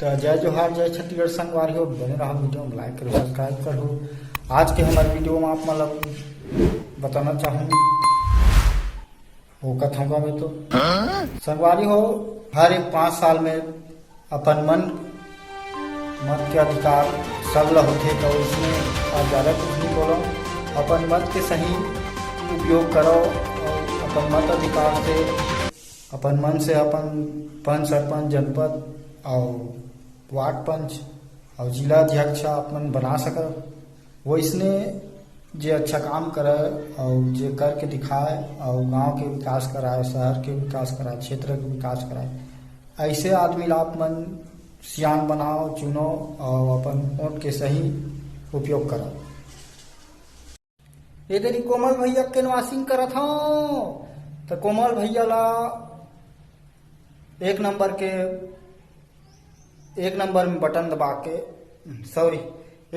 तो जय जोहार जय छत्तीसगढ़ संगवारी हो बने रहो वीडियो में लाइक करो सब्सक्राइब करो। आज के हमारे वीडियो में आप मतलब बताना चाहूँ वो कथाओं में तो संगवारी हो हर एक 5 साल में अपन मत के अधिकार सब ला होते तो इसमें आप ज़्यादा कुछ नहीं बोलो, अपन मत के सही उपयोग करो और अपन मत अधिकार से अपन मन से अपन पंच सरपंच जनपद और वार्ड पंच और जिला अध्यक्ष अपन बना सक। वो इसने जे अच्छा काम करे और जे करके दिखाए और गांव के विकास कराए, शहर के विकास कराए, क्षेत्र के विकास कराए, ऐसे आदमी ला आप मन सियान बनाओ चुनो और अपन वोट के सही उपयोग करो। ये तेरी कोमल भैया के नवासिंग करत हूँ तो कोमल भैया ला एक नंबर में बटन दबा के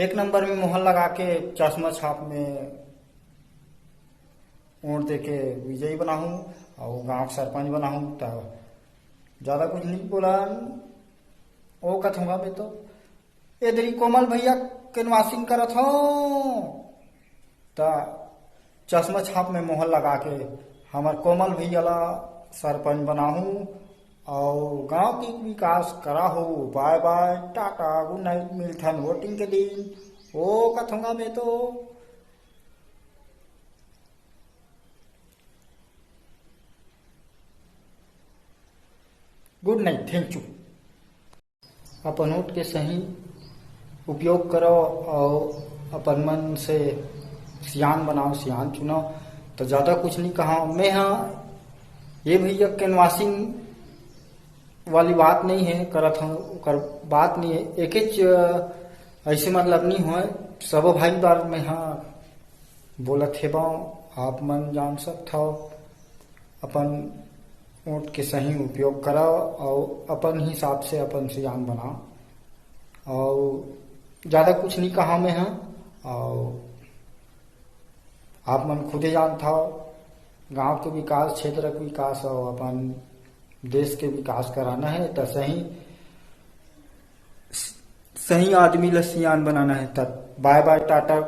एक नंबर में मोहर लगा के चश्मा छाप में वोट दे के विजयी बनाऊं और गांव सरपंच बनाऊं। तो ज्यादा कुछ नहीं बोला वो कथूंगा मैं तो ये तेरी कोमल भैया के नवासिंग करत हो तो चश्मा छाप में मोहर लगा के हमार कोमल भैया ला सरपंच बनाऊं और गांव की विकास करा हो। Bye bye tata good night, मिलथन वोटिंग के दिन वो कथूंगा मैं तो। Good night, thank you. अपन वोट के सही उपयोग करो और अपन मन से सियान बनाओ, सियान चुनो। तो ज्यादा कुछ नहीं कहा मैं। हाँ, ये भैया के नवासिंग वाली बात नहीं है, करत हूँ कर बात नहीं है, एक ऐसे मतलब नहीं हो सब भाई बार में। हाँ बोलत हे आप मन जान सकते हो, अपन वोट के सही उपयोग करो और अपन हिसाब से अपन सियान बनाओ और ज्यादा कुछ नहीं कहा मैं। हाँ, और आप मन खुद ही जानता हो गांव के विकास, क्षेत्र के विकास और अपन देश के विकास कराना है तो सही आदमी ला सियान बनाना है। तब बाय बाय टाटा।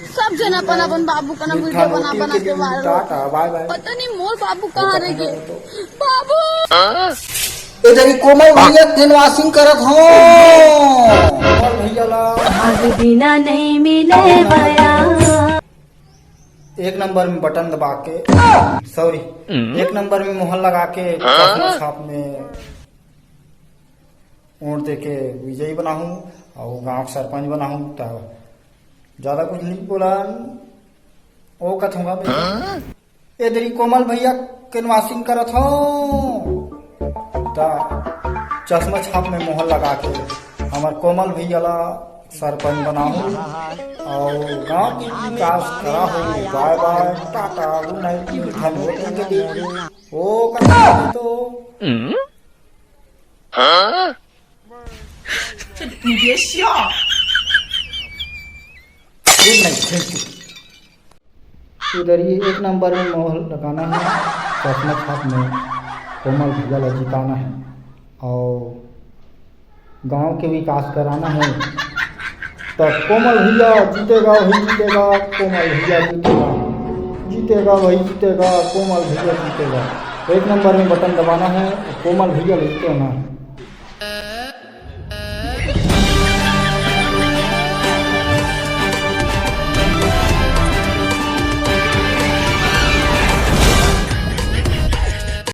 सब जन अपन अपन बाबू का ना वीडियो बना के मार टाटा बाय बाय। पता नहीं मोर बाबू कहाँ रह गए। बाबू इधर कोमल भैया के नवासिंग करत हो। कोमल भैया ला आज बिना नहीं मिले भया। एक नंबर में बटन दबा के एक नंबर में मोहर लगा के चश्मा छाप में वोट दे के विजयी बनाऊं और गांव सरपंच बनाऊं। तो ज्यादा कुछ नहीं बोला वो कथूंगा मैं। ये तेरी कोमल भैया के नवासिंग करत हो तो चश्मा छाप में मोहर लगा के हमार कोमल भैया ला सरपंच बनाऊं और गांव की विकास करा हो। Bye bye tata good night, मिलथन वोटिंग के दिन वो कथूंगा तो। Good night, thank you. इधर ही एक नंबर में मोहर लगाना है, चश्मा छाप में कोमल भैया ला जिताना है और गांव के विकास कराना है। तो कोमल भैया जीतेगा वही जीतेगा, कोमल भैया जीतेगा वही जीतेगा, कोमल भैया जीतेगा। एक नंबर में बटन दबाना है, कोमल भैया जीतेगा।